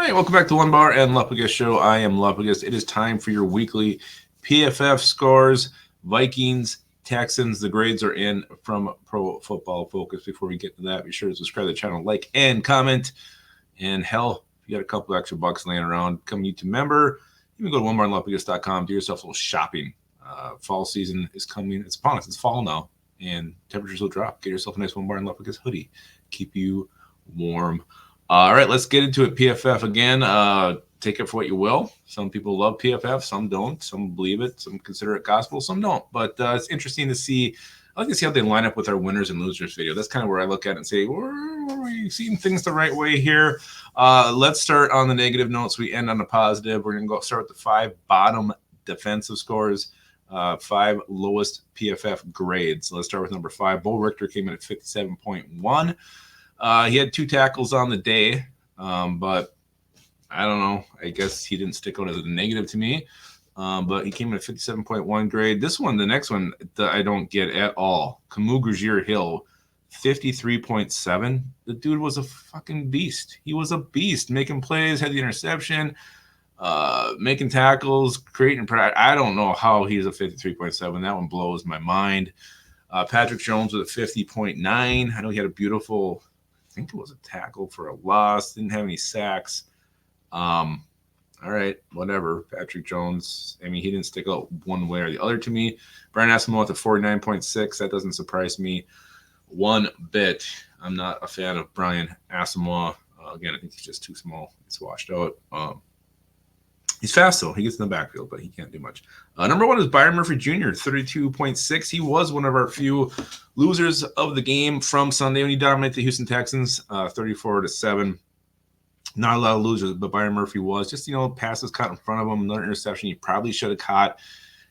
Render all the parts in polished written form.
right, welcome back to Onebar and Lupagus Show. I am Lupagus. It is time for your weekly PFF scores. Vikings, Texans. The grades are in from Pro Football Focus. Before we get to that, be sure to subscribe to the channel, like, and comment. And hell, if you got a couple extra bucks laying around, become a YouTube member. You can go to onebarandlupagus.com, do yourself a little shopping. Fall season is coming. It's upon us. It's fall now, and temperatures will drop. Get yourself a nice Onebar and Lupagus hoodie. Keep you warm. All right, let's get into it. PFF again. Take it for what you will. Some people love PFF, some don't. Some believe it, some consider it gospel, some don't. But it's interesting to see. I like to see how they line up with our winners and losers video. That's kind of where I look at it and say, are we seeing things the right way here? Let's start on the negative notes. We end on the positive. We're going to start with the 5 bottom defensive scores, 5 lowest PFF grades. Let's start with number 5. Bo Richter came in at 57.1. He had 2 tackles on the day, but I don't know. I guess he didn't stick out as a negative to me, but he came in at 57.1 grade. This one, the next one, I don't get at all. Camus Grugier-Hill, 53.7. The dude was a fucking beast. He was a beast, making plays, had the interception, making tackles, creating pride. I don't know how he's a 53.7. That one blows my mind. Patrick Jones with a 50.9. I know he had a beautiful, I think it was a tackle for a loss. Didn't have any sacks. All right, whatever. Patrick Jones, I mean, he didn't stick out one way or the other to me. Brian Asamoah with a 49.6. That doesn't surprise me one bit. I'm not a fan of Brian Asamoah. Again, I think he's just too small. He's washed out. He's fast, though. He gets in the backfield, but he can't do much. Number 1 is Byron Murphy Jr., 32.6. He was one of our few losers of the game from Sunday when he dominated the Houston Texans, 34-7. Not a lot of losers, but Byron Murphy was. Just, passes caught in front of him, another interception he probably should have caught.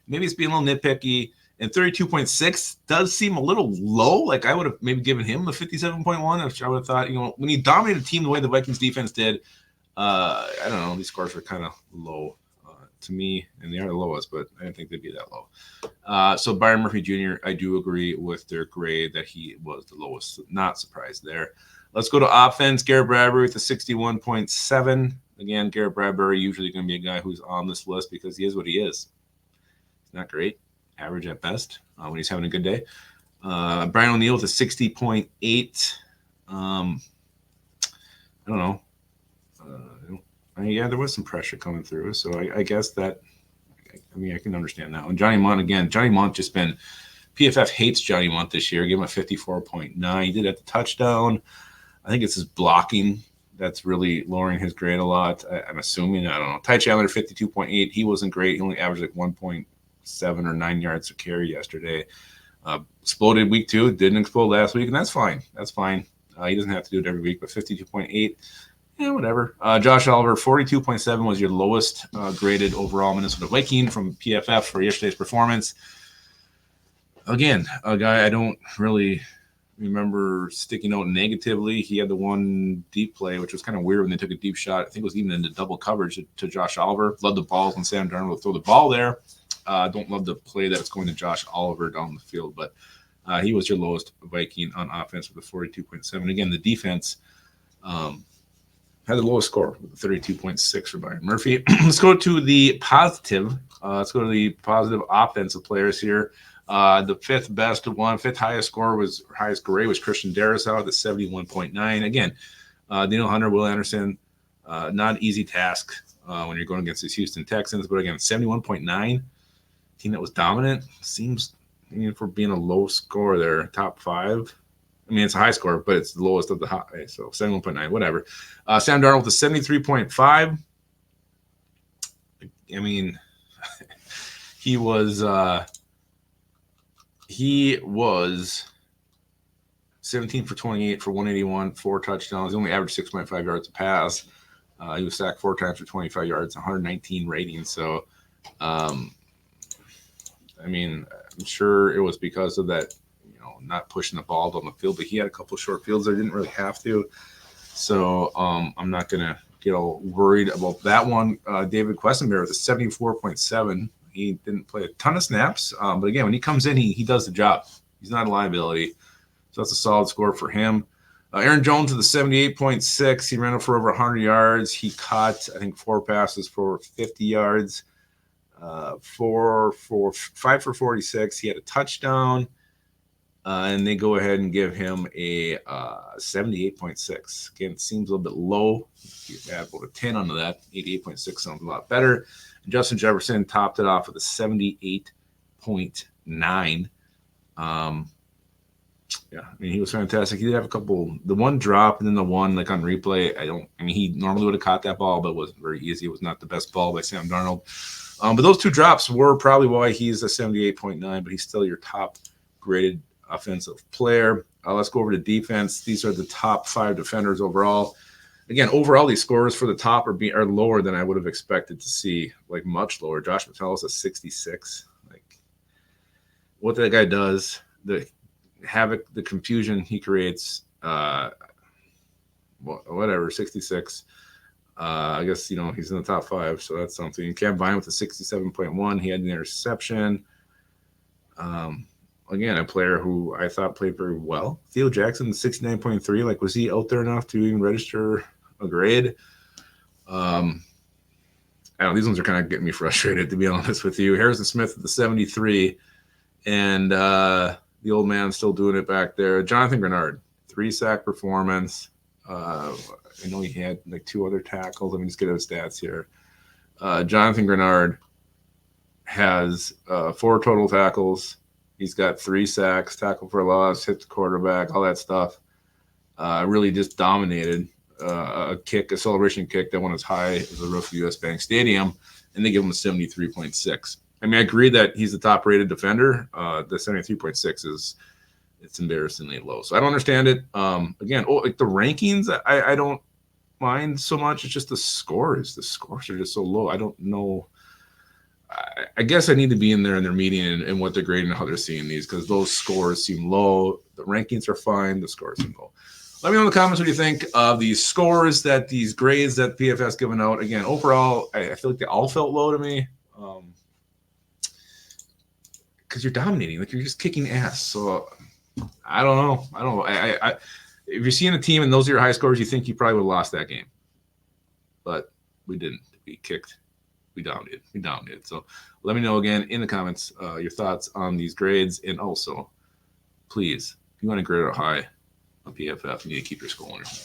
Maybe it's being a little nitpicky. And 32.6 does seem a little low. Like, I would have maybe given him a 57.1, which I would have thought, when he dominated the team the way the Vikings defense did, I don't know, these scores were kind of low to me, and they are the lowest, but I didn't think they'd be that low. So Byron Murphy Jr., I do agree with their grade that he was the lowest. Not surprised there. Let's go to offense. Garrett Bradbury with a 61.7. Again, Garrett Bradbury usually going to be a guy who's on this list because he is what he is. He's not great, average at best when he's having a good day. Brian O'Neill with a 60.8. I don't know. Yeah, there was some pressure coming through, so I guess that. I can understand that one. Johnny Munt again. Johnny Munt just been. PFF hates Johnny Munt this year. Give him a 54.9. He did at the touchdown. I think it's his blocking that's really lowering his grade a lot. I'm assuming. I don't know. Ty Chandler, 52.8. He wasn't great. He only averaged like 1.7 or 9 yards a carry yesterday. Exploded week 2. Didn't explode last week, and that's fine. That's fine. He doesn't have to do it every week, but 52.8. Yeah, whatever. Josh Oliver, 42.7 was your lowest graded overall Minnesota Viking from PFF for yesterday's performance. Again, a guy I don't really remember sticking out negatively. He had the one deep play, which was kind of weird when they took a deep shot. I think it was even into double coverage to Josh Oliver. Love the balls when Sam Darnold will throw the ball there. Don't love the play that it's going to Josh Oliver down the field, but he was your lowest Viking on offense with a 42.7. Again, the defense had the lowest score with a 32.6 for Byron Murphy. Let's go to the positive. Let's go to the positive offensive players here. The fifth highest score highest grade was Christian Darrisaw at the 71.9. Again, Daniel Hunter, Will Anderson, not an easy task when you're going against these Houston Texans. But again, 71.9, team that was dominant, seems, for being a low score there, top 5. It's a high score, but it's the lowest of the high. So 71.9, whatever. Sam Darnold with a 73.5. He was 17 for 28 for 181, 4 touchdowns. He only averaged 6.5 yards a pass. He was sacked 4 times for 25 yards, 119 ratings. So, I'm sure it was because of that, not pushing the ball down the field, but he had a couple short fields there, didn't really have to. So, I'm not going to get all worried about that one. David Questenberry with a 74.7. He didn't play a ton of snaps, but again, when he comes in, he does the job. He's not a liability, so that's a solid score for him. Aaron Jones to the 78.6. He ran it for over 100 yards. He caught, I think, 4 passes for 50 yards. 5 for 46. He had a touchdown. And they go ahead and give him a 78.6. Again, it seems a little bit low. You add about a 10 onto that. 88.6 sounds a lot better. And Justin Jefferson topped it off with a 78.9. Yeah, I mean, he was fantastic. He did have a couple, the one drop and then the one like on replay. I mean, he normally would have caught that ball, but it wasn't very easy. It was not the best ball by Sam Darnold. But those 2 drops were probably why he's a 78.9, but he's still your top graded offensive player. Let's go over to defense. These are the top 5 defenders overall. Again, overall, these scores for the top are lower than I would have expected to see, like much lower. Josh Metellus a 66. Like what that guy does, the havoc, the confusion he creates, whatever, 66. I guess, he's in the top 5, so that's something. Cam Vine with a 67.1. He had an interception. Again, a player who I thought played very well. Theo Jackson, 69.3. Like, was he out there enough to even register a grade? I don't know. These ones are kind of getting me frustrated, to be honest with you. Harrison Smith at the 73. And the old man's still doing it back there. Jonathan Grenard, 3-sack performance. I know he had like 2 other tackles. Let me just get his stats here. Jonathan Grenard has 4 total tackles. He's got 3 sacks, tackle for a loss, hit the quarterback, all that stuff. Really just dominated a celebration kick that went as high as the roof of U.S. Bank Stadium, and they give him a 73.6. I mean, I agree that he's the top-rated defender. The 73.6 it's embarrassingly low. So I don't understand it. Again, like the rankings, I don't mind so much. It's just the scores. The scores are just so low. I don't know. I guess I need to be in there in their meeting and what they're grading and how they're seeing these, because those scores seem low. The rankings are fine. The scores seem low. Let me know in the comments what you think of these scores, these grades that PFF's given out. Again, overall, I feel like they all felt low to me. Because you're dominating. Like, you're just kicking ass. So I don't know. If you're seeing a team and those are your high scores, you think you probably would have lost that game. But we didn't. We kicked. We dominated. So let me know again in the comments your thoughts on these grades. And also, please, if you want to grade it high on PFF, you need to keep your school in your home.